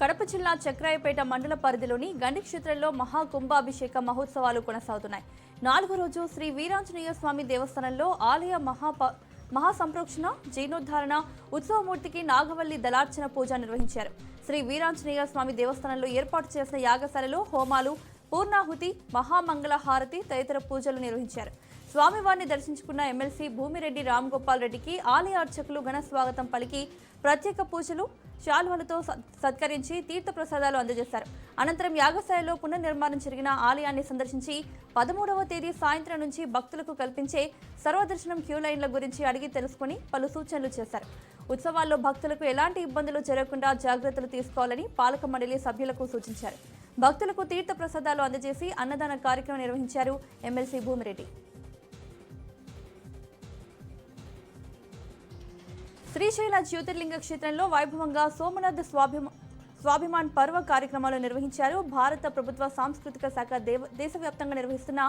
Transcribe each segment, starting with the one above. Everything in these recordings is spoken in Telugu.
కడప జిల్లా చక్రాయపేట మండల పరిధిలోని గండి క్షేత్రంలో మహాకుంభాభిషేక మహోత్సవాలు కొనసాగుతున్నాయి. 4వ రోజు శ్రీ వీరాంజనేయ స్వామి దేవస్థానంలో ఆలయ మహాసంప్రోక్షణ జీర్ణోద్ధారణ ఉత్సవమూర్తికి నాగవల్లి దళార్చన పూజ నిర్వహించారు. శ్రీ వీరాంజనేయ స్వామి దేవస్థానంలో ఏర్పాటు చేసిన యాగశాలలో హోమాలు, పూర్ణాహుతి, మహామంగళ హారతి తదితర పూజలు నిర్వహించారు. స్వామివారిని దర్శించుకున్న ఎమ్మెల్సీ భూమిరెడ్డి రామ్గోపాల్ రెడ్డికి ఆలయ అర్చకులు ఘన స్వాగతం పలికి ప్రత్యేక పూజలు, శాల్వలతో సత్కరించి తీర్థ ప్రసాదాలు అందజేశారు. అనంతరం యాగశాలలో పునర్నిర్మాణం జరిగిన ఆలయాన్ని సందర్శించి 13వ తేదీ సాయంత్రం నుంచి భక్తులకు కల్పించే సర్వదర్శనం క్యూ లైన్ల గురించి అడిగి తెలుసుకుని పలు సూచనలు చేశారు. ఉత్సవాల్లో భక్తులకు ఎలాంటి ఇబ్బందులు జరగకుండా జాగ్రత్తలు తీసుకోవాలని పాలక మండలి సభ్యులకు సూచించారు. భక్తులకు తీర్థ ప్రసాదాలు అందజేసి అన్నదాన కార్యక్రమం నిర్వహించారు ఎమ్మెల్సీ భూమిరెడ్డి. శ్రీశైల జ్యోతిర్లింగ క్షేత్రంలో వైభవంగా సోమనాథ్ స్వాభిమాన్ పర్వ కార్యక్రమాలు నిర్వహించారు. భారత ప్రభుత్వ సాంస్కృతిక శాఖ దేశవ్యాప్తంగా నిర్వహిస్తున్న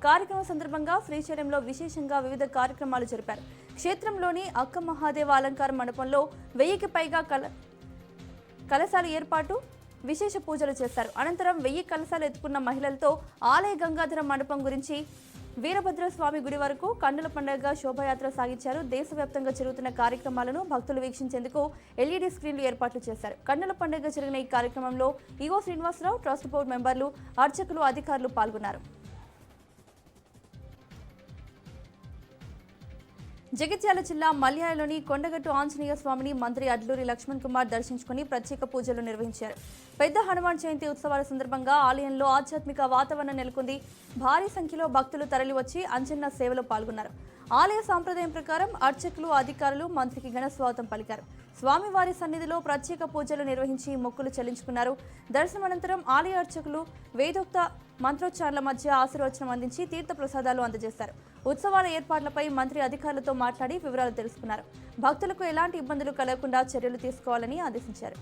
కార్యక్రమం సందర్భంగా శ్రీశైలంలో విశేషంగా వివిధ కార్యక్రమాలు జరిపారు. క్షేత్రంలోని అక్క మహాదేవ అలంకార మండపంలో 1000కి పైగా కలశాల ఏర్పాటు, విశేష పూజలు చేశారు. అనంతరం 1000 కలశాలు ఎత్తుకున్న మహిళలతో ఆలయ గంగాధర మండపం గురించి వీరభద్రస్వామి గుడి వరకు కన్నుల పండుగగా శోభాయాత్ర సాగించారు. దేశవ్యాప్తంగా జరుగుతున్న కార్యక్రమాలను భక్తులు వీక్షించేందుకు ఎల్ఈడీ స్క్రీన్లు ఏర్పాట్లు చేశారు. కన్నుల పండుగ జరిగిన ఈ కార్యక్రమంలో ఈవో శ్రీనివాసరావు, ట్రస్ట్ బోర్డు మెంబర్లు, అర్చకులు, అధికారులు పాల్గొన్నారు. జగిత్యాల జిల్లా మల్యాలలోని కొండగట్టు ఆంజనేయ స్వామిని మంత్రి అడ్లూరి లక్ష్మణ్ కుమార్ దర్శించుకుని ప్రత్యేక పూజలు నిర్వహించారు. పెద్ద హనుమాన్ జయంతి ఉత్సవాల సందర్భంగా ఆలయంలో ఆధ్యాత్మిక వాతావరణం నెలకొంది. భారీ సంఖ్యలో భక్తులు తరలివచ్చి అంజన్న సేవలో పాల్గొన్నారు. ఆలయ సాంప్రదాయం ప్రకారం అర్చకులు, అధికారులు మంత్రికి ఘన స్వాగతం పలికారు. స్వామివారి సన్నిధిలో ప్రత్యేక పూజలు నిర్వహించి మొక్కులు చెల్లించుకున్నారు. దర్శనానంతరం ఆలయ అర్చకులు వేదోక్త మంత్రోచ్చారణల మధ్య ఆశీర్వచనం అందించి తీర్థ ప్రసాదాలు అందజేశారు. ఉత్సవాల ఏర్పాట్లపై మంత్రి అధికారులతో మాట్లాడి వివరాలు తెలుసుకున్నారు. భక్తులకు ఎలాంటి ఇబ్బందులు కలగకుండా చర్యలు తీసుకోవాలని ఆదేశించారు.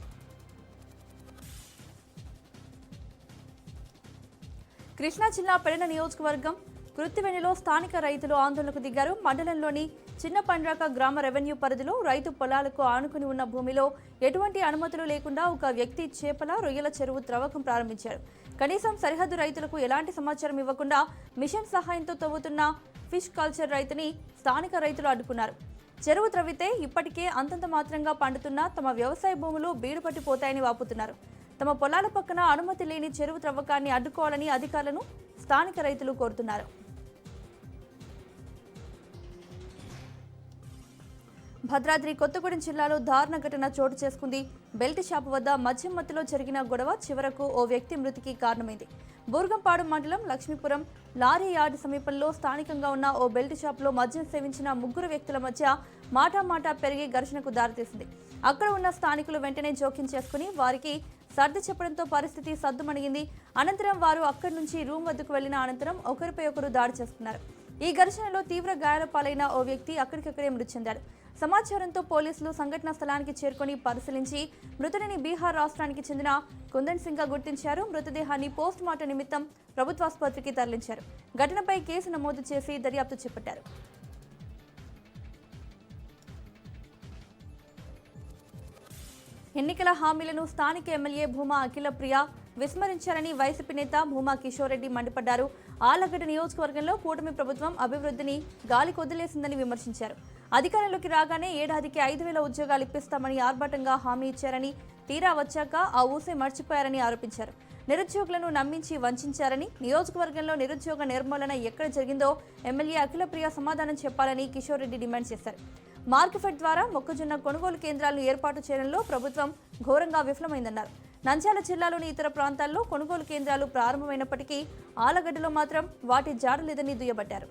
కృష్ణా జిల్లా పెడన నియోజకవర్గం కృత్తివెన్నిలో స్థానిక రైతులు ఆందోళనకు దిగారు. మండలంలోని చిన్న పండ్రాక గ్రామ రెవెన్యూ పరిధిలో రైతు పొలాలకు ఆనుకుని ఉన్న భూమిలో ఎటువంటి అనుమతులు లేకుండా ఒక వ్యక్తి చేపల, రొయ్యల చెరువు త్రవ్వకం ప్రారంభించారు. కనీసం సరిహద్దు రైతులకు ఎలాంటి సమాచారం ఇవ్వకుండా మిషన్ సహాయంతో తవ్వుతున్న ఫిష్ కల్చర్ రైతుని స్థానిక రైతులు అడ్డుకున్నారు. చెరువు త్రవ్వితే ఇప్పటికే అంతంత మాత్రంగా పండుతున్న తమ వ్యవసాయ భూములు బీడుపట్టిపోతాయని వాపుతున్నారు. తమ పొలాల పక్కన అనుమతి లేని చెరువు త్రవ్వకాన్ని అడ్డుకోవాలని అధికారులను స్థానిక రైతులు కోరుతున్నారు. భద్రాద్రి కొత్తగూడెం జిల్లాలో దారుణ ఘటన చోటు చేసుకుంది. బెల్ట్ షాపు వద్ద మద్యం మత్తులో జరిగిన గొడవ చివరకు ఓ వ్యక్తి మృతికి కారణమైంది. బూర్గంపాడు మండలం లక్ష్మీపురం లారీ యార్డు సమీపంలో స్థానికంగా ఉన్న ఓ బెల్ట్ షాపులో మద్యం సేవించిన 3 వ్యక్తుల మధ్య మాటామాటా పెరిగి ఘర్షణకు దారితీసింది. అక్కడ ఉన్న స్థానికులు వెంటనే జోక్యం చేసుకుని వారికి సర్ది చెప్పడంతో పరిస్థితి సద్దుమణిగింది. అనంతరం వారు అక్కడి నుంచి రూమ్ వద్దకు వెళ్లిన అనంతరం ఒకరిపై ఒకరు దాడి చేసుకున్నారు. ఈ ఘర్షణలో తీవ్ర గాయాల పాలైన ఓ వ్యక్తి అక్కడికక్కడే మృతి చెందాడు. సమాచారంతో పోలీసులు సంఘటనా స్థలానికి చేరుకుని పరిశీలించి మృతుడిని బీహార్ రాష్ట్రానికి చెందిన కుందన్ సింగ్ గా గుర్తించారు. మృతదేహాన్ని పోస్ట్ మార్టం నిమిత్తం ప్రభుత్వాసుపత్రికి తరలించారు. ఘటనపై కేసు నమోదు చేసి దర్యాప్తు చేపట్టారు. ఎన్నికల హామీలను స్థానిక ఎమ్మెల్యే భూమా అఖిలప్రియ విస్మరించారని వైసీపీ నేత భూమా కిషోర్ రెడ్డి మండిపడ్డారు. ఆళ్లగడ్డ నియోజకవర్గంలో కూటమి ప్రభుత్వం అభివృద్ధిని గాలికొదిలేసిందని విమర్శించారు. అధికారంలోకి రాగానే ఏడాదికి 5,000 ఉద్యోగాలు ఇప్పిస్తామని ఆర్భాటంగా హామీ ఇచ్చారని, తీరా వచ్చాక ఆ ఊసే మర్చిపోయారని ఆరోపించారు. నిరుద్యోగులను నమ్మించి వంచారని, నియోజకవర్గంలో నిరుద్యోగ నిర్మూలన ఎక్కడ జరిగిందో ఎమ్మెల్యే అఖిలప్రియ సమాధానం చెప్పాలని కిషోర్ రెడ్డి డిమాండ్ చేశారు. మార్కెఫెడ్ ద్వారా మొక్కజొన్న కొనుగోలు కేంద్రాలను ఏర్పాటు చేయడంలో ప్రభుత్వం ఘోరంగా విఫలమైందన్నారు. నంద్యాల జిల్లాలోని ఇతర ప్రాంతాల్లో కొనుగోలు కేంద్రాలు ప్రారంభమైనప్పటికీ ఆలగడ్డలో మాత్రం వాటి జాడలేదని దుయ్యబట్టారు.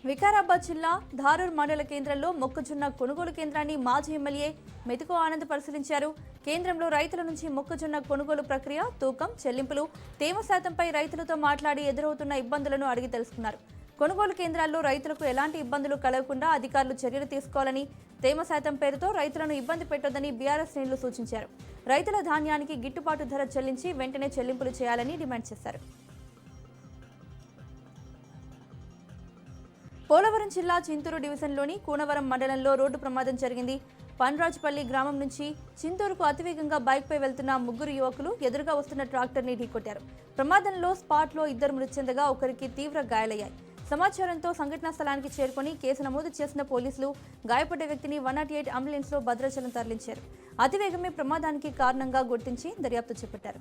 వికారాబాద్ జిల్లా ధారూర్ మండల కేంద్రంలో మొక్కజొన్న కొనుగోలు కేంద్రాన్ని మాజీ ఎమ్మెల్యే మెతుకు ఆనంద్ పరిశీలించారు. కేంద్రంలో రైతుల నుంచి మొక్కజొన్న కొనుగోలు ప్రక్రియ, తూకం, చెల్లింపులు, తేమ శాతంపై రైతులతో మాట్లాడి ఎదురవుతున్న ఇబ్బందులను అడిగి తెలుసుకున్నారు. కొనుగోలు కేంద్రాల్లో రైతులకు ఎలాంటి ఇబ్బందులు కలగకుండా అధికారులు చర్యలు తీసుకోవాలని, తేమ శాతం పేరుతో రైతులను ఇబ్బంది పెట్టొద్దని బీఆర్ఎస్ శ్రేణులు సూచించారు. రైతుల ధాన్యానికి గిట్టుబాటు ధర చెల్లించి వెంటనే చెల్లింపులు చేయాలని డిమాండ్ చేశారు. పోలవరం జిల్లా చింతూరు డివిజన్లోని కూనవరం మండలంలో రోడ్డు ప్రమాదం జరిగింది. పండ్రాజుపల్లి గ్రామం నుంచి చింతూరుకు అతివేగంగా బైక్పై వెళ్తున్న ముగ్గురు యువకులు ఎదురుగా వస్తున్న ట్రాక్టర్ని ఢీకొట్టారు. ప్రమాదంలో స్పాట్లో 2 మృతి చెందగా ఒకరికి తీవ్ర గాయాలయ్యాయి. సమాచారంతో సంఘటనా స్థలానికి చేరుకుని కేసు నమోదు చేసిన పోలీసులు గాయపడ్డ వ్యక్తిని 108 అంబులెన్స్లో భద్రాచలం తరలించారు. అతివేగమే ప్రమాదానికి కారణంగా గుర్తించి దర్యాప్తు చేపట్టారు.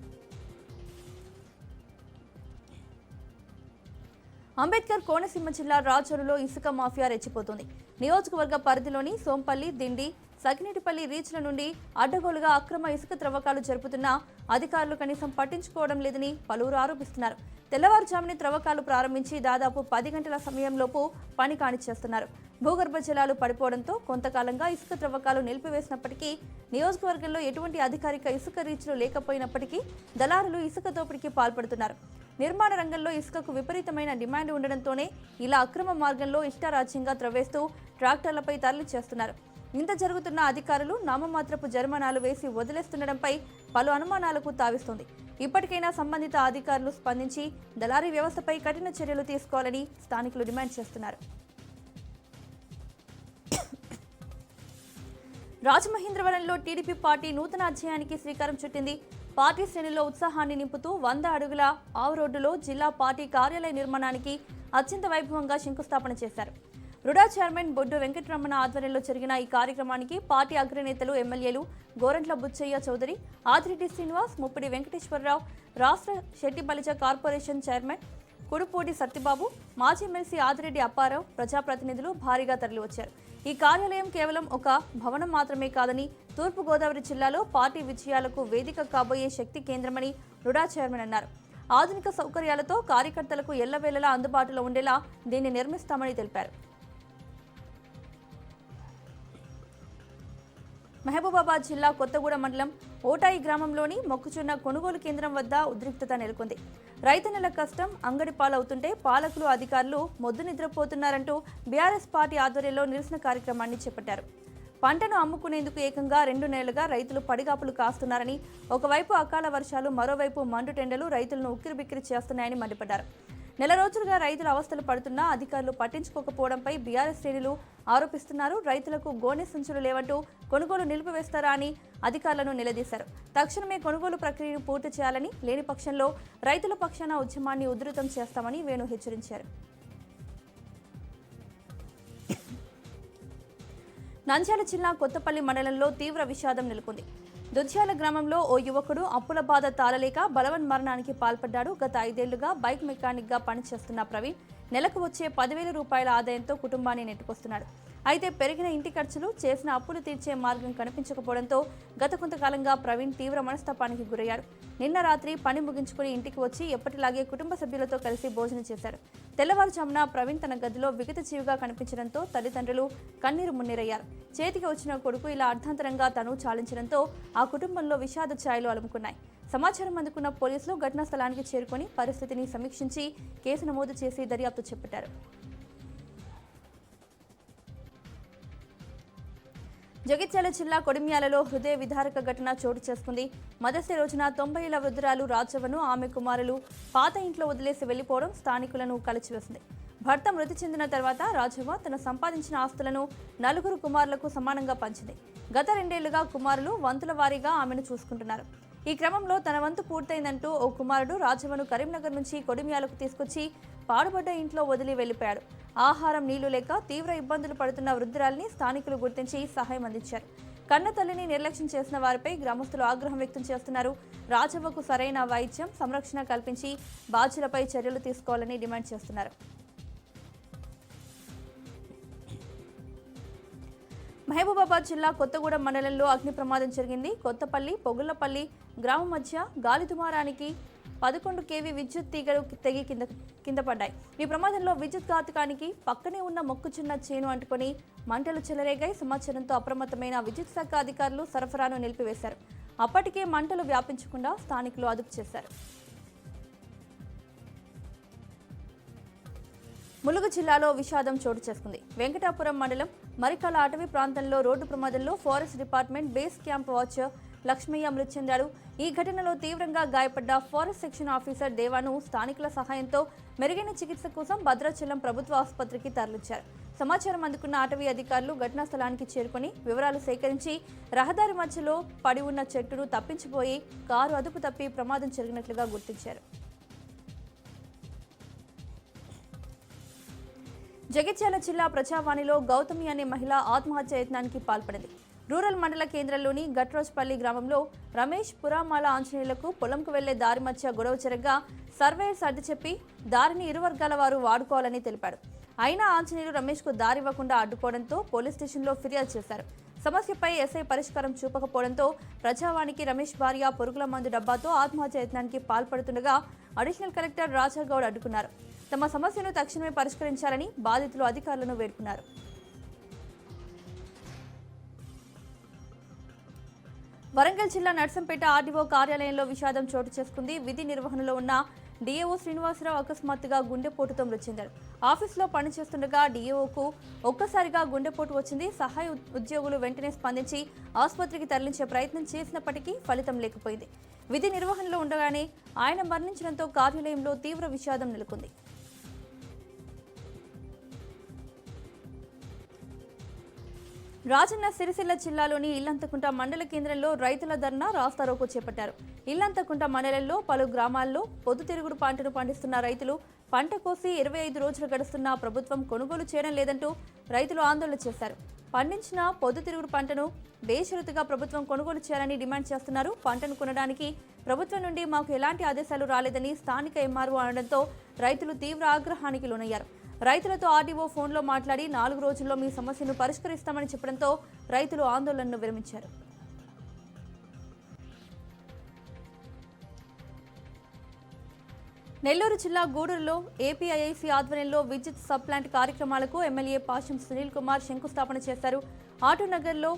అంబేద్కర్ కోనసీమ జిల్లా రాచూరులో ఇసుక మాఫియా రెచ్చిపోతుంది. నియోజకవర్గ పరిధిలోని సోంపల్లి, దిండి, సకినేటిపల్లి రీచ్ల నుండి అడ్డగోలుగా అక్రమ ఇసుక త్రవ్వకాలు జరుపుతున్నా అధికారులు కనీసం పట్టించుకోవడం లేదని పలువురు ఆరోపిస్తున్నారు. తెల్లవారుజామునే త్రవ్వకాలు ప్రారంభించి దాదాపు 10 గంటల సమయంలోపు పని కానిచ్చేస్తున్నారు. భూగర్భ జలాలు పడిపోవడంతో కొంతకాలంగా ఇసుక త్రవ్వకాలు నిలిపివేసినప్పటికీ నియోజకవర్గంలో ఎటువంటి అధికారిక ఇసుక రీచ్లు లేకపోయినప్పటికీ దళారులు ఇసుక దోపిడీకి పాల్పడుతున్నారు. నిర్మాణ రంగంలో ఇసుకకు విపరీతమైన డిమాండ్ ఉండడంతోనే ఇలా అక్రమ మార్గంలో ఇష్టారాజ్యంగా త్రవ్వేస్తూ ట్రాక్టర్లపై తరలి చేస్తున్నారు. ఇంత జరుగుతున్న అధికారులు నామమాత్రపు జరిమానాలు వేసి వదిలేస్తుండడంపై పలు అనుమానాలకు తావిస్తోంది. ఇప్పటికైనా సంబంధిత అధికారులు స్పందించి దళారీ వ్యవస్థపై కఠిన చర్యలు తీసుకోవాలని స్థానికులు డిమాండ్ చేస్తున్నారు. రాజమహేంద్రవరంలో టీడీపీ పార్టీ నూతన అధ్యాయానికి శ్రీకారం చుట్టింది. పార్టీ శ్రేణుల్లో ఉత్సాహాన్ని నింపుతూ 100 అడుగుల ఆవు రోడ్డులో జిల్లా పార్టీ కార్యాలయ నిర్మాణానికి అత్యంత వైభవంగా శంకుస్థాపన చేశారు. రుడా చైర్మన్ బొడ్డు వెంకటరమణ ఆధ్వర్యంలో జరిగిన ఈ కార్యక్రమానికి పార్టీ అగ్రనేతలు, ఎమ్మెల్యేలు గోరంట్ల బుచ్చయ్య చౌదరి, ఆదిరెడ్డి శ్రీనివాస్, ముప్పిడి వెంకటేశ్వరరావు, రాష్ట్ర శెట్టి బలిజ కార్పొరేషన్ చైర్మన్ కుడుపూడి సత్యబాబు, మాజీ ఎమ్మెల్సీ ఆదిరెడ్డి అప్పారావు, ప్రజాప్రతినిధులు భారీగా తరలివచ్చారు. ఈ కార్యాలయం కేవలం ఒక భవనం మాత్రమే కాదని తూర్పుగోదావరి జిల్లాలో పార్టీ విజయాలకు వేదిక కాబోయే శక్తి కేంద్రమని రుడా చైర్మన్ అన్నారు. ఆధునిక సౌకర్యాలతో కార్యకర్తలకు ఎల్లవేళలా అందుబాటులో ఉండేలా దీన్ని నిర్మిస్తామని తెలిపారు. మహబూబాబాద్ జిల్లా కొత్తగూడెం మండలం ఓటాయి గ్రామంలోని మొక్కజొన్న కొనుగోలు కేంద్రం వద్ద ఉద్రిక్తత నెలకొంది. రైతన్నల కష్టం అంగడి పాలవుతుంటే పాలకులు, అధికారులు మొద్దు నిద్రపోతున్నారంటూ బీఆర్ఎస్ పార్టీ ఆధ్వర్యంలో నిరసన కార్యక్రమాన్ని చేపట్టారు. పంటను అమ్ముకునేందుకు ఏకంగా 2 నెలలుగా రైతులు పడిగాపులు కాస్తున్నారని, ఒకవైపు అకాల వర్షాలు, మరోవైపు మండుటెండలు రైతులను ఉక్కిరిబిక్కిరి చేస్తున్నాయని మండిపడ్డారు. నెల రోజులుగా రైతులు అవస్థలు పడుతున్నా అధికారులు పట్టించుకోకపోవడంపై బీఆర్ఎస్ శ్రేణులు ఆరోపిస్తున్నారు. రైతులకు గోనె సంచులు లేవంటూ కొనుగోలు నిలిపివేస్తారా అని అధికారులను నిలదీశారు. తక్షణమే కొనుగోలు ప్రక్రియను పూర్తి చేయాలని, లేని పక్షంలో రైతుల పక్షాన ఉద్యమాన్ని ఉధృతం చేస్తామని వేణు హెచ్చరించారు. నంద్యాల జిల్లా కొత్తపల్లి మండలంలో తీవ్ర విషాదం నెలకొంది. దుధ్యాల గ్రామంలో ఓ యువకుడు అప్పుల బాధ తాళలేక బలవన్ మరణానికి పాల్పడ్డాడు. గత 5 ఏళ్లుగా బైక్ మెకానిక్గా పనిచేస్తున్న ప్రవీణ్ నెలకు వచ్చే 10,000 రూపాయల ఆదాయంతో కుటుంబాన్ని నెట్టుకొస్తున్నాడు. అయితే పెరిగిన ఇంటి ఖర్చులు, చేసిన అప్పులు తీర్చే మార్గం కనిపించకపోవడంతో గత కొంతకాలంగా ప్రవీణ్ తీవ్ర మనస్తాపానికి గురయ్యాడు. నిన్న రాత్రి పని ముగించుకుని ఇంటికి వచ్చి ఎప్పటిలాగే కుటుంబ సభ్యులతో కలిసి భోజనం చేశాడు. తెల్లవారుజామున ప్రవీణ్ తన గదిలో విగతజీవిగా కనిపించడంతో తల్లిదండ్రులు కన్నీరు మున్నీరయ్యారు. చేతికి వచ్చిన కొడుకు ఇలా అర్ధాంతరంగా తను చాలించడంతో ఆ కుటుంబంలో విషాద ఛాయలు అలుముకున్నాయి. సమాచారం అందుకున్న పోలీసులు ఘటనా స్థలానికి చేరుకుని పరిస్థితిని సమీక్షించి కేసు నమోదు చేసి దర్యాప్తు చేపట్టారు. జగిత్యాల జిల్లా కొడిమ్యాలలో హృదయ విదారక ఘటన చోటు చేసుకుంది. మొదటి రోజున 90 ఏళ్ల వృద్ధురాలు రాజవ్వను ఆమె కుమారులు పాత ఇంట్లో వదిలేసి వెళ్లిపోవడం స్థానికులను కలిచివేసింది. భర్త మృతి చెందిన తర్వాత రాజవ్వ తన సంపాదించిన ఆస్తులను 4 కుమారులకు సమానంగా పంచింది. గత 2 ఏళ్లుగా కుమారులు వంతుల వారీగా ఆమెను చూసుకుంటున్నారు. ఈ క్రమంలో తన వంతు పూర్తయిందంటూ ఓ కుమారుడు రాజవ్వను కరీంనగర్ నుంచి కొడిమ్యాలకు తీసుకొచ్చి పాడుబడ్డ ఇంట్లో వదిలి వెళ్లిపోయాడు. ఆహారం, నీళ్లు లేక తీవ్ర ఇబ్బందులు పడుతున్న వృద్ధురాలిని స్థానికులు గుర్తించి సహాయం అందించారు. కన్న తల్లిని నిర్లక్ష్యం చేసిన వారిపై గ్రామస్తులు ఆగ్రహం వ్యక్తం చేస్తున్నారు. రాజవ్వకు సరైన వైద్యం, సంరక్షణ కల్పించి బాధ్యులపై చర్యలు తీసుకోవాలని డిమాండ్ చేస్తున్నారు. మహబూబాబాద్ జిల్లా కొత్తగూడెం మండలంలో అగ్ని ప్రమాదం జరిగింది. కొత్తపల్లి, పొగుళ్లపల్లి గ్రామం మధ్య గాలి దుమారానికి 11 kV విద్యుత్ తీగలు తెగి కింద పడ్డాయి. ఈ ప్రమాదంలో విద్యుత్ ఘాతకానికి పక్కనే ఉన్న మొక్కజొన్న చేను అంటుకొని మంటలు చెలరేగాయి. సమాచారంతో అప్రమత్తమైన విద్యుత్ శాఖ అధికారులు సరఫరాను నిలిపివేశారు. అప్పటికే మంటలు వ్యాపించకుండా స్థానికులు అదుపు చేశారు. ములుగు జిల్లాలో విషాదం చోటు చేసుకుంది. వెంకటాపురం మండలం మరికల అటవీ ప్రాంతంలో రోడ్డు ప్రమాదంలో forest department base camp watcher Lakshmayya మృతి చెందాడు. ఈ ఘటనలో తీవ్రంగా గాయపడ్డ ఫారెస్ట్ సెక్షన్ ఆఫీసర్ దేవాను స్థానికుల సహాయంతో మెరుగైన చికిత్స కోసం భద్రాచలం ప్రభుత్వ ఆసుపత్రికి తరలించారు. సమాచారం అందుకున్న అటవీ అధికారులు ఘటనా స్థలానికి చేరుకుని వివరాలు సేకరించి రహదారి మధ్యలో పడి ఉన్న చెట్టును తప్పించిపోయి కారు అదుపు తప్పి ప్రమాదం జరిగినట్లుగా గుర్తించారు. జగిత్యాల జిల్లా ప్రజావాణిలో గౌతమి అనే మహిళ ఆత్మహత్య యత్నానికి పాల్పడింది. రూరల్ మండల కేంద్రంలోని గట్రోజ్పల్లి గ్రామంలో రమేష్ పురామాల ఆంజనేయులకు పొలంకు వెళ్లే దారి మధ్య గొడవ జరగగా సర్వేయర్స్ అడ్డు చెప్పి దారిని ఇరు వర్గాల వారు వాడుకోవాలని తెలిపాడు. అయినా ఆంజనేయులు రమేష్కు దారి ఇవ్వకుండా అడ్డుకోవడంతో పోలీస్ స్టేషన్లో ఫిర్యాదు చేశారు. సమస్యపై ఎస్ఐ పరిష్కారం చూపకపోవడంతో ప్రజావాణికి రమేష్ భార్య పురుగుల మందు డబ్బాతో ఆత్మహత్య యత్నానికి పాల్పడుతుండగా అడిషనల్ కలెక్టర్ రాజాగౌడ్ అడ్డుకున్నారు. తమ సమస్యను తక్షణమే పరిష్కరించాలని బాధితులు అధికారులను వేడుకున్నారు. వరంగల్ జిల్లా నర్సంపేట ఆర్డీఓ కార్యాలయంలో విషాదం చోటు చేసుకుంది. విధి నిర్వహణలో ఉన్న డీఏఓ శ్రీనివాసరావు అకస్మాత్తుగా గుండెపోటుతో మృతి చెందారు. ఆఫీసులో పనిచేస్తుండగా డీఏఓకు ఒక్కసారిగా గుండెపోటు వచ్చింది. సహాయ ఉద్యోగులు వెంటనే స్పందించి ఆసుపత్రికి తరలించే ప్రయత్నం చేసినప్పటికీ ఫలితం లేకపోయింది. విధి నిర్వహణలో ఉండగానే ఆయన మరణించడంతో కార్యాలయంలో తీవ్ర విషాదం నెలకొంది. రాజన్న సిరిసిల్ల జిల్లాలోని ఇల్లంతకుంట మండల కేంద్రంలో రైతుల ధర్నా రాస్తారోకో చేపట్టారు. ఇల్లంతకుంట మండలంలో పలు గ్రామాల్లో పొద్దుతిరుగుడు పంటను పండిస్తున్న రైతులు పంట కోసి 25 రోజులు గడుస్తున్నా ప్రభుత్వం కొనుగోలు చేయడం లేదంటూ రైతులు ఆందోళన చేశారు. పండించిన పొద్దుతిరుగుడు పంటను బేషరతుగా ప్రభుత్వం కొనుగోలు చేయాలని డిమాండ్ చేస్తున్నారు. పంటను కొనడానికి ప్రభుత్వం నుండి మాకు ఎలాంటి ఆదేశాలు రాలేదని స్థానిక ఎంఆర్ఓ అనడంతో రైతులు తీవ్ర ఆగ్రహానికి లోనయ్యారు. రైతులతో ఆర్డీఓ ఫోన్లో మాట్లాడి 4 రోజుల్లో మీ సమస్యను పరిష్కరిస్తామని చెప్పడంతో రైతులు ఆందోళనను విరమించారు. నెల్లూరు జిల్లా గూడూరులో ఏపీఐఐసీ ఆధ్వర్యంలో విద్యుత్ సబ్ ప్లాంట్ కార్యక్రమాలకు ఎమ్మెల్యే పాషం సునీల్ కుమార్ శంకుస్థాపన చేశారు. ఆటోనగర్లో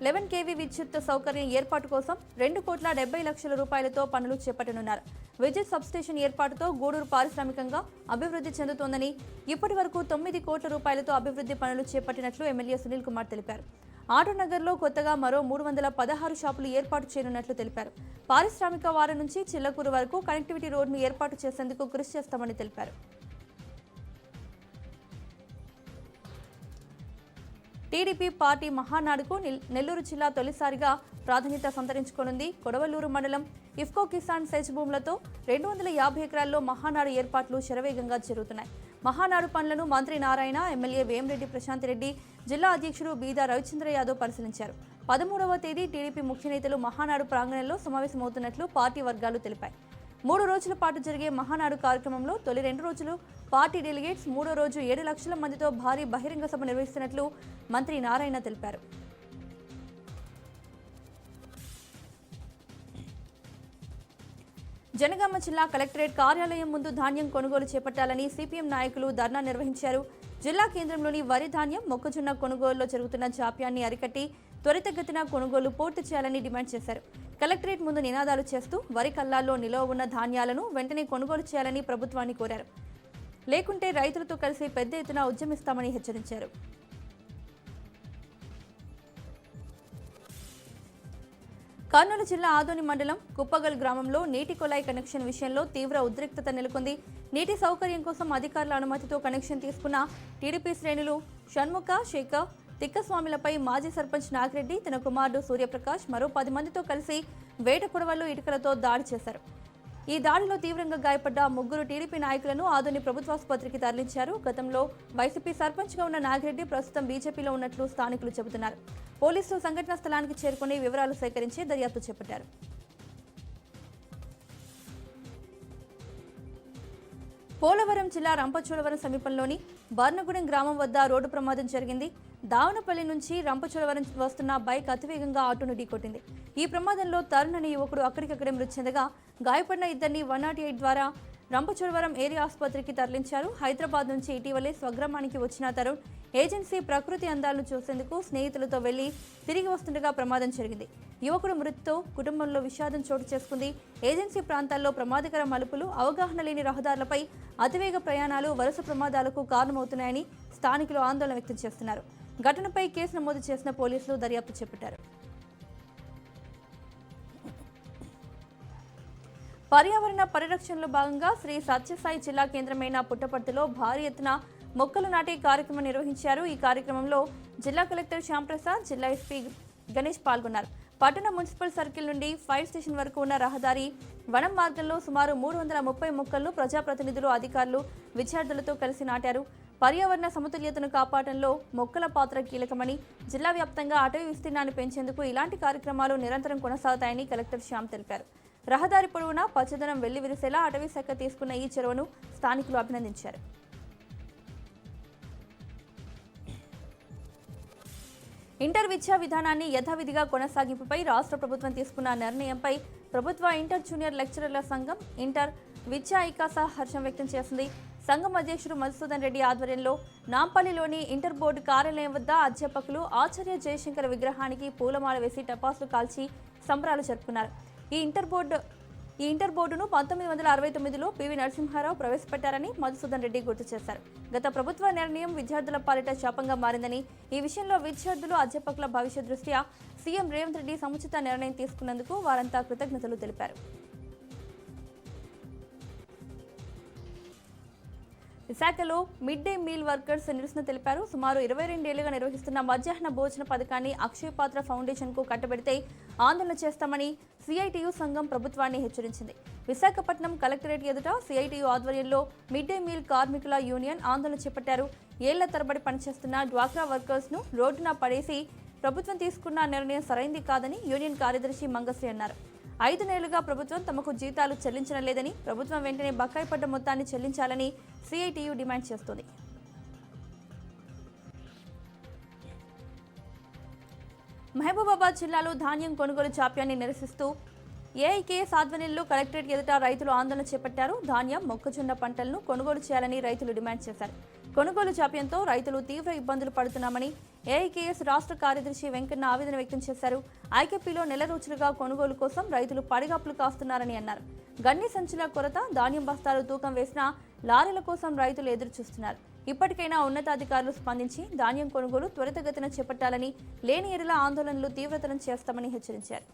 11 kV విద్యుత్ సౌకర్యం ఏర్పాటు కోసం 2,70,00,000 రూపాయలతో పనులు చేపట్టనున్నారు. విద్యుత్ సబ్స్టేషన్ ఏర్పాటుతో గూడూరు పారిశ్రామికంగా అభివృద్ధి చెందుతోందని, ఇప్పటి వరకు 9 కోట్ల రూపాయలతో అభివృద్ధి పనులు చేపట్టినట్లు ఎమ్మెల్యే సునీల్ కుమార్ తెలిపారు. ఆటోనగర్లో కొత్తగా మరో 316 షాపులు ఏర్పాటు చేయనున్నట్లు తెలిపారు. పారిశ్రామిక వారం నుంచి చిల్లకూరు వరకు కనెక్టివిటీ రోడ్ను ఏర్పాటు చేసేందుకు కృషి చేస్తామని తెలిపారు. టీడీపీ పార్టీ మహానాడుకు నెల్లూరు జిల్లా తొలిసారిగా ప్రాధాన్యత సంతరించుకోనుంది. కొడవలూరు మండలం ఇఫ్కో కిసాన్ సెజ్ భూములతో 250 ఎకరాల్లో మహానాడు ఏర్పాట్లు శరవేగంగా జరుగుతున్నాయి. మహానాడు పనులను మంత్రి నారాయణ, ఎమ్మెల్యే వేమిరెడ్డి ప్రశాంత్ రెడ్డి, జిల్లా అధ్యక్షుడు బీదా రవిచంద్ర యాదవ్ పరిశీలించారు. 13వ తేదీ టీడీపీ ముఖ్య నేతలు మహానాడు ప్రాంగణంలో సమావేశమవుతున్నట్లు పార్టీ వర్గాలు తెలిపాయి. 3 రోజుల పాటు జరిగే మహానాడు కార్యక్రమంలో తొలి 2 రోజులు పార్టీ డెలిగేట్స్, 3వ రోజు 7 లక్షల మందితో భారీ బహిరంగ సభ నిర్వహిస్తున్నట్లు మంత్రి నారాయణ తెలిపారు. జనగామ జిల్లా కలెక్టరేట్ కార్యాలయం ముందు ధాన్యం కొనుగోలు చేపట్టాలని సిపిఎం నాయకులు ధర్నా నిర్వహించారు. జిల్లా కేంద్రంలోని వరి, ధాన్యం, మొక్కజొన్న కొనుగోలులో జరుగుతున్న జాప్యాన్ని అరికట్టి త్వరితగతిన కొనుగోలు పూర్తి చేయాలని డిమాండ్ చేశారు. కలెక్టరేట్ ముందు నినాదాలు చేస్తూ వరి కల్లాల్లో నిల్వ ఉన్న ధాన్యాలను వెంటనే కొనుగోలు చేయాలని ప్రభుత్వాన్ని కోరారు. లేకుంటే రైతులతో కలిసి పెద్ద ఎత్తున ఉద్యమిస్తామని హెచ్చరించారు. కర్నూలు జిల్లా ఆదోని మండలం కుప్పగల్ గ్రామంలో నీటి కొలాయి కనెక్షన్ విషయంలో తీవ్ర ఉద్రిక్తత నెలకొంది. నీటి సౌకర్యం కోసం అధికారుల అనుమతితో కనెక్షన్ తీసుకున్న టీడీపీ శ్రేణులు షణ్ముఖ, శేఖర్, తిక్కస్వామిలపై మాజీ సర్పంచ్ నాగిరెడ్డి, తన కుమారుడు సూర్యప్రకాష్ మరో 10 మందితో కలిసి వేట కొడవళ్లు, ఇటుకలతో దాడి చేశారు. ఈ దాడిలో తీవ్రంగా గాయపడ్డ 3 టీడీపీ నాయకులను ఆదోని ప్రభుత్వాసుపత్రికి తరలించారు. గతంలో వైసీపీ సర్పంచ్గా ఉన్న నాగిరెడ్డి ప్రస్తుతం బీజేపీలో ఉన్నట్లు స్థానికులు చెబుతున్నారు. పోలీసులు సంఘటనా స్థలానికి చేరుకుని వివరాలు సేకరించి దర్యాప్తు చేపట్టారు. పోలవరం జిల్లా రంపచోడవరం సమీపంలోని బర్నగూడెం గ్రామం వద్ద రోడ్డు ప్రమాదం జరిగింది. దావనపల్లి నుంచి రంపచోడవరం వస్తున్న బైక్ అతివేగంగా ఆటోను ఢీకొట్టింది. ఈ ప్రమాదంలో తరుణ్ అనే యువకుడు అక్కడికక్కడే మృతి చెందగా గాయపడిన ఇద్దరిని 108 ద్వారా రంపచోడవరం ఏరియా ఆసుపత్రికి తరలించారు. హైదరాబాద్ నుంచి ఇటీవలే స్వగ్రామానికి వచ్చిన తరుణ్ ఏజెన్సీ ప్రకృతి అందాలను చూసేందుకు స్నేహితులతో వెళ్లి తిరిగి వస్తుండగా ప్రమాదం జరిగింది. యువకుడు మృతితో కుటుంబంలో విషాదం చోటు చేసుకుంది. ఏజెన్సీ ప్రాంతాల్లో ప్రమాదకర మలుపులు, అవగాహన లేని రహదారులపై అతివేగ ప్రయాణాలు వరుస ప్రమాదాలకు కారణమవుతున్నాయని స్థానికులు ఆందోళన వ్యక్తం చేస్తున్నారు. ఘటనపై కేసు నమోదు చేసిన పోలీసులు దర్యాప్తు చేపట్టారు. పర్యావరణ పరిరక్షణలో భాగంగా శ్రీ సత్యసాయి జిల్లా కేంద్రమైన పుట్టపర్తిలో భారీ ఎత్తున మొక్కలు నాటే కార్యక్రమం నిర్వహించారు. ఈ కార్యక్రమంలో జిల్లా కలెక్టర్ శ్యాంప్రసాద్, జిల్లా ఎస్పీ గణేష్ పాల్గొన్నారు. పట్టణ మున్సిపల్ సర్కిల్ నుండి ఫైర్ స్టేషన్ వరకు ఉన్న రహదారి వనం మార్గంలో సుమారు 330 మొక్కలను ప్రజాప్రతినిధులు, అధికారులు, విద్యార్థులతో కలిసి నాటారు. పర్యావరణ సమతుల్యతను కాపాడడంలో మొక్కల పాత్ర కీలకమని, జిల్లా వ్యాప్తంగా అటవీ విస్తీర్ణాన్ని పెంచేందుకు ఇలాంటి కార్యక్రమాలు నిరంతరం కొనసాగుతాయని కలెక్టర్ శ్యామ్ తెలిపారు. రహదారి పొడవునా పచ్చదనం వెల్లివిరిసేలా అటవీ శాఖ తీసుకున్న ఈ చొరవను స్థానికులు అభినందించారు. ఇంటర్ విద్యా విధానాన్ని యథావిధిగా కొనసాగింపుపై రాష్ట్ర ప్రభుత్వం తీసుకున్న నిర్ణయంపై ప్రభుత్వ ఇంటర్ జూనియర్ లెక్చరర్ల సంఘం, ఇంటర్ విద్యా ఐకాస హర్షం వ్యక్తం చేసింది. సంఘం అధ్యక్షుడు మధుసూదన్ రెడ్డి ఆధ్వర్యంలో నాంపల్లిలోని ఇంటర్ బోర్డు కార్యాలయం వద్ద అధ్యాపకులు ఆచార్య జయశంకర్ విగ్రహానికి పూలమాల వేసి టపాసులు కాల్చి సంబరాలు జరుపుకున్నారు. ఈ ఇంటర్ బోర్డును 1969లో పివి నరసింహారావు ప్రవేశపెట్టారని మధుసూదన్ రెడ్డి గుర్తు చేశారు. గత ప్రభుత్వ నిర్ణయం విద్యార్థుల పాలిట శాపంగా మారిందని, ఈ విషయంలో విద్యార్థులు, అధ్యాపకుల భవిష్యత్ దృష్ట్యా సీఎం రేవంత్ రెడ్డి సముచిత నిర్ణయం తీసుకున్నందుకు వారంతా కృతజ్ఞతలు తెలిపారు. విశాఖలో మిడ్ డే మీల్ వర్కర్స్ నిరసన తెలిపారు. సుమారు 22 ఏళ్లుగా నిర్వహిస్తున్న మధ్యాహ్న భోజన పథకాన్ని అక్షయ పాత్ర ఫౌండేషన్కు కట్టబెడితే ఆందోళన చేస్తామని సిఐటియు సంఘం ప్రభుత్వాన్ని హెచ్చరించింది. విశాఖపట్నం కలెక్టరేట్ ఎదుట సిఐటియు ఆధ్వర్యంలో మిడ్ డే మీల్ కార్మికుల యూనియన్ ఆందోళన చేపట్టారు. ఏళ్ల తరబడి పనిచేస్తున్న డ్వాక్రా వర్కర్స్ను రోడ్డున పడేసి ప్రభుత్వం తీసుకున్న నిర్ణయం సరైంది కాదని యూనియన్ కార్యదర్శి మంగశ్రీ అన్నారు. 5 నెలలుగా ప్రభుత్వం తమకు జీతాలు చెల్లించడం లేదని, ప్రభుత్వం వెంటనే బకాయి పడ్డ మొత్తాన్ని చెల్లించాలని సిఐటియు డిమాండ్ చేస్తోంది. మహబూబాబాద్ జిల్లాలో ధాన్యం కొనుగోలు జాప్యాన్ని నిరసిస్తూ ఏఐకేఎస్ ఆధ్వర్యంలో కలెక్టరేట్ ఎదుట రైతులు ఆందోళన చేపట్టారు. ధాన్యం, మొక్కజొన్న పంటలను కొనుగోలు చేయాలని రైతులు డిమాండ్ చేశారు. కొనుగోలు జాప్యంతో రైతులు తీవ్ర ఇబ్బందులు పడుతున్నామని ఏఐకేఎస్ రాష్ట్ర కార్యదర్శి వెంకన్న ఆవేదన వ్యక్తం చేశారు. ఐకేపీలో నెల రోజులుగా కొనుగోలు కోసం రైతులు పడిగాపులు కాస్తున్నారని అన్నారు. గన్ని సంచుల కొరత, ధాన్యం బస్తాలు తూకం వేసిన లారీల కోసం రైతులు ఎదురు చూస్తున్నారు. ఇప్పటికైనా ఉన్నతాధికారులు స్పందించి ధాన్యం కొనుగోలు త్వరితగతిన చేపట్టాలని, లేని ఎడల ఆందోళనలు తీవ్రతరం చేస్తామని హెచ్చరించారు.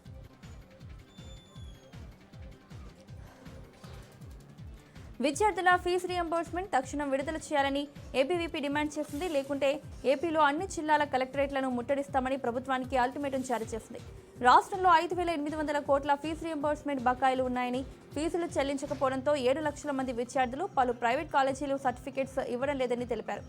విద్యార్థుల ఫీజు రియంబర్స్మెంట్ తక్షణం విడుదల చేయాలని ఏబీవీపీ డిమాండ్ చేసింది. లేకుంటే ఏపీలో అన్ని జిల్లాల కలెక్టరేట్లను ముట్టడిస్తామని ప్రభుత్వానికి అల్టిమేటం జారీ చేసింది. రాష్ట్రంలో 5,800 కోట్ల ఫీజు రియంబర్స్మెంట్ బకాయిలు ఉన్నాయని, ఫీజులు చెల్లించకపోవడంతో 7 లక్షల మంది విద్యార్థులు పలు ప్రైవేట్ కాలేజీలు సర్టిఫికేట్స్ ఇవ్వడం లేదని తెలిపారు.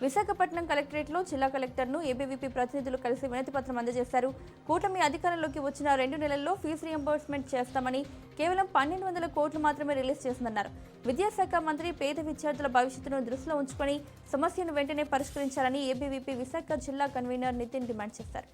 విశాఖపట్నం కలెక్టరేట్లో జిల్లా కలెక్టర్ను ఏబీవీపీ ప్రతినిధులు కలిసి వినతిపత్రం అందజేశారు. కూటమి అధికారంలోకి వచ్చిన 2 నెలల్లో ఫీజు రియంబర్స్మెంట్ చేస్తామని, కేవలం 1,200 కోట్లు మాత్రమే రిలీజ్ చేసిందన్నారు. విద్యాశాఖ మంత్రి పేద విద్యార్థుల భవిష్యత్తును దృష్టిలో ఉంచుకొని సమస్యను వెంటనే పరిష్కరించాలని ఏబీవీపీ విశాఖ జిల్లా కన్వీనర్ నితిన్ డిమాండ్ చేశారు.